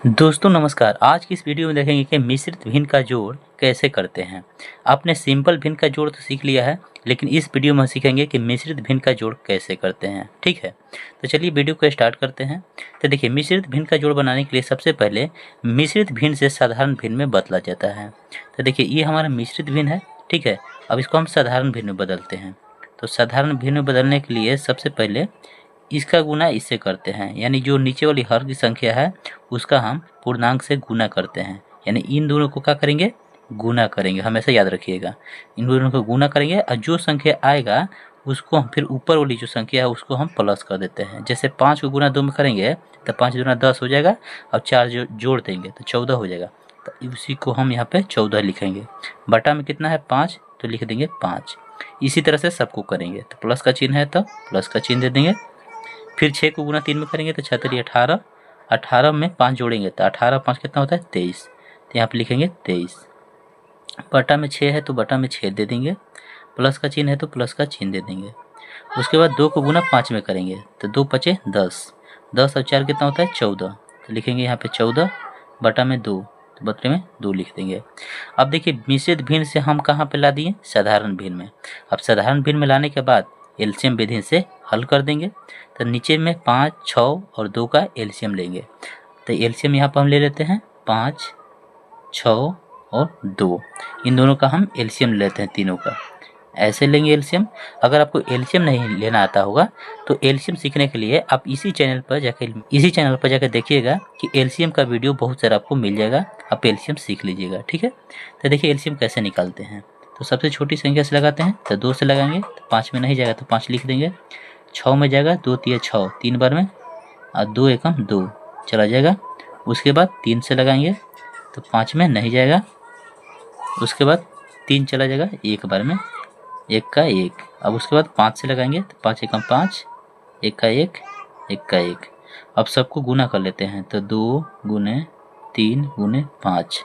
दोस्तों नमस्कार। आज की इस वीडियो में देखेंगे कि मिश्रित भिन्न का जोड़ कैसे करते हैं। आपने सिंपल भिन्न का जोड़ तो सीख लिया है, लेकिन इस वीडियो में सीखेंगे कि मिश्रित भिन्न का जोड़ कैसे करते हैं। ठीक है, तो चलिए वीडियो को स्टार्ट करते हैं। तो देखिए, मिश्रित भिन्न का जोड़ बनाने के लिए सबसे पहले मिश्रित भिन्न से साधारण भिन्न में बदला जाता है। तो देखिए, ये हमारा मिश्रित भिन्न है। ठीक है, अब इसको हम साधारण भिन्न में बदलते हैं। तो साधारण भिन्न में बदलने के लिए सबसे पहले इसका गुना इससे करते हैं, यानी जो नीचे वाली हर की संख्या है उसका हम पूर्णांक से गुना करते हैं। यानी इन दोनों को क्या करेंगे, गुना करेंगे। हमेशा याद रखिएगा, इन दोनों को गुना करेंगे और जो संख्या आएगा उसको हम फिर ऊपर वाली जो संख्या है उसको हम प्लस कर देते हैं। जैसे 5 को गुना 2 में करेंगे तो 5 गुना 10 हो जाएगा और 4 जोड़ देंगे तो 14 हो जाएगा। तो उसी को हम यहाँ पे 14 लिखेंगे। बटा में कितना है 5, तो लिख देंगे 5। इसी तरह से सबको करेंगे। तो प्लस का चिन्ह है तो प्लस का चिन्ह दे देंगे। फिर 6 को गुना 3 में करेंगे तो 6 3 18, 18 में 5 जोड़ेंगे तो 18 5 कितना होता है 23। तो यहाँ पे लिखेंगे 23। बटा में 6 है तो बटा में 6 दे देंगे। प्लस का चिन्ह है तो प्लस का चिन्ह दे देंगे। उसके बाद 2 को गुना 5 में करेंगे तो 2 5 10, 10 और 4 कितना होता है 14। तो लिखेंगे यहाँ पे 14 बटा में 2, तो बटे में 2 लिख देंगे। अब देखिए, मिश्रित भिन्न से हम कहाँ पे ला दिए, साधारण भिन्न में। अब साधारण भिन्न में लाने के बाद एलसीएम विधि से हल कर देंगे। तो नीचे में 5, 6 और 2 का एलसीएम लेंगे। तो एलसीएम यहाँ पर हम ले लेते हैं 5, 6 और 2। इन दोनों का हम एलसीएम लेते हैं, तीनों का ऐसे लेंगे एलसीएम। अगर आपको एलसीएम नहीं लेना आता होगा तो एलसीएम सीखने के लिए आप इसी चैनल पर जाकर देखिएगा कि एलसीएम का वीडियो बहुत सारा आपको मिल जाएगा। आप एलसीएम सीख लीजिएगा। ठीक है, तो देखिए एलसीएम कैसे निकालते हैं। तो सबसे छोटी संख्या से लगाते हैं तो 2 से लगाएंगे तो 5 में नहीं जाएगा तो 5 लिख देंगे। 6 में जाएगा 2 3 6, 3 बार में और 2 एकम 2 चला जाएगा। उसके बाद 3 से लगाएंगे तो 5 में नहीं जाएगा। उसके बाद 3 चला जाएगा एक बार में, 1 का 1। अब उसके बाद 5 से लगाएंगे तो 5 एकम 5, 1 का 1, 1 का 1। अब सबको गुना कर लेते हैं तो 2 गुने 3 गुने 5,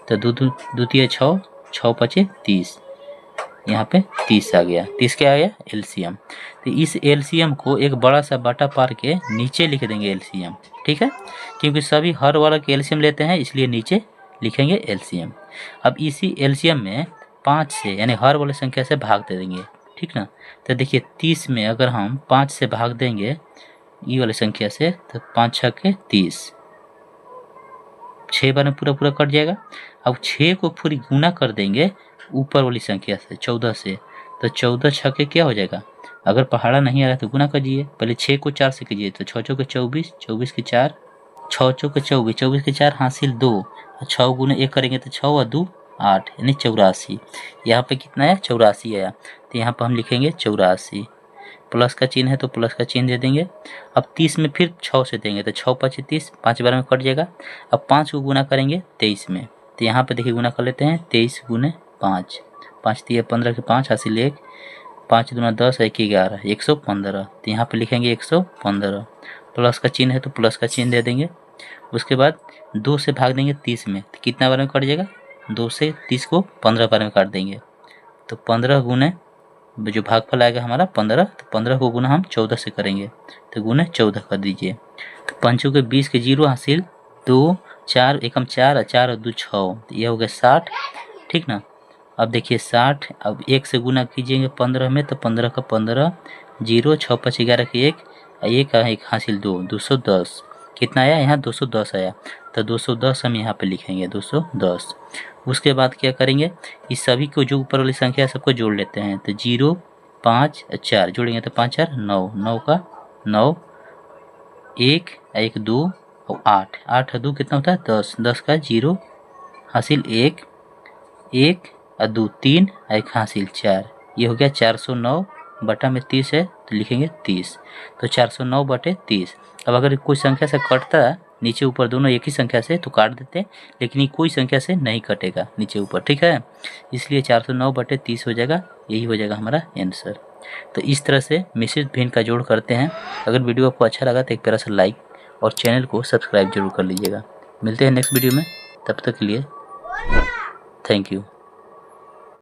तो 2 2 3 6, 6 5 30। यहाँ पे 30 आ गया। 30 क्या आ गया, एलसीएम। तो इस एलसीएम को एक बड़ा सा बटा पार के नीचे लिख देंगे एलसीएम। ठीक है, क्योंकि सभी हर वाला के एलसीएम लेते हैं इसलिए नीचे लिखेंगे एलसीएम। अब इसी एलसीएम में 5 से यानी हर वाले संख्या से भाग दे देंगे। ठीक ना, तो देखिए 30 में अगर हम 5 से भाग देंगे ये वाले संख्या से तो 5 6 के 30, 6 बार में पूरा पूरा कट जाएगा। अब 6 को पूरी गुना कर देंगे ऊपर वाली संख्या से 14 से, तो 14 6 के क्या हो जाएगा। अगर पहाड़ा नहीं आ रहा तो गुना कीजिए। पहले 6 को 4 से कीजिए तो 6 चौके 24, 24 के 4, 6 चौके 24, 24 के 4 हासिल 2, और 6 गुना 1 करेंगे तो 6 और 2 8 यानी 84। यहाँ पे कितना आया 84 आया। तो यहाँ पर हम लिखेंगे 84। प्लस का चिन्ह है तो प्लस का चिन्ह दे देंगे। अब 30 में फिर 6 से देंगे तो 6 5 30, 5 बार में कट जाएगा। अब 5 को गुना करेंगे 23 में, तो यहाँ पे देखिए गुना कर लेते हैं 23 गुने 5, 5 3 15 के 5 हासिल 1, 5 दूना 10 1 11, 115। तो यहाँ पे लिखेंगे 115। प्लस का चिन्ह है तो प्लस का चिन्ह दे देंगे। उसके बाद 2 से भाग देंगे 30 में, तो कितना बार में कट जाएगा, 2 से 30 को 15 बार में काट देंगे। तो 15 गुने जो भागफल आएगा हमारा 15, तो 15 को गुना हम 14 से करेंगे तो गुने 14 कर दीजिए। तो 5 के 20 के 0 हासिल 2, 4 एकम 4 और 4 और 2 6, तो ये हो गया 60। ठीक ना, अब देखिए 60। अब 1 से गुना कीजिएंगे 15 में तो 15 का 15, 0 6 5 11 के 1 और 1 का 1 हासिल 2, 210। कितना आया यहाँ 210 आया। तो 210 हम यहाँ पे लिखेंगे 210। उसके बाद क्या करेंगे, इस सभी को जो ऊपर वाली संख्या है सबको जोड़ लेते हैं। तो 0 5 4 जोड़ेंगे तो 5 4 9, 9 का 9, 1 1 2 और 8, 8 2 कितना होता है 10, 10 का 0 हासिल 1, 1 और 2 3 1 हासिल 4। ये हो गया 409 बटा में 30 है तो लिखेंगे 30। तो 409 बटे 30। अब अगर कोई संख्या से कटता है नीचे ऊपर दोनों एक ही संख्या से तो काट देते, लेकिन ये कोई संख्या से नहीं कटेगा नीचे ऊपर। ठीक है, इसलिए 409 बटे 30 हो जाएगा। यही हो जाएगा हमारा आंसर। तो इस तरह से मिश्रित भिन्न का जोड़ करते हैं। अगर वीडियो आपको अच्छा लगा तो एक प्यारा सा लाइक और चैनल को सब्सक्राइब जरूर कर लीजिएगा। मिलते हैं नेक्स्ट वीडियो में, तब तक के लिए थैंक यू।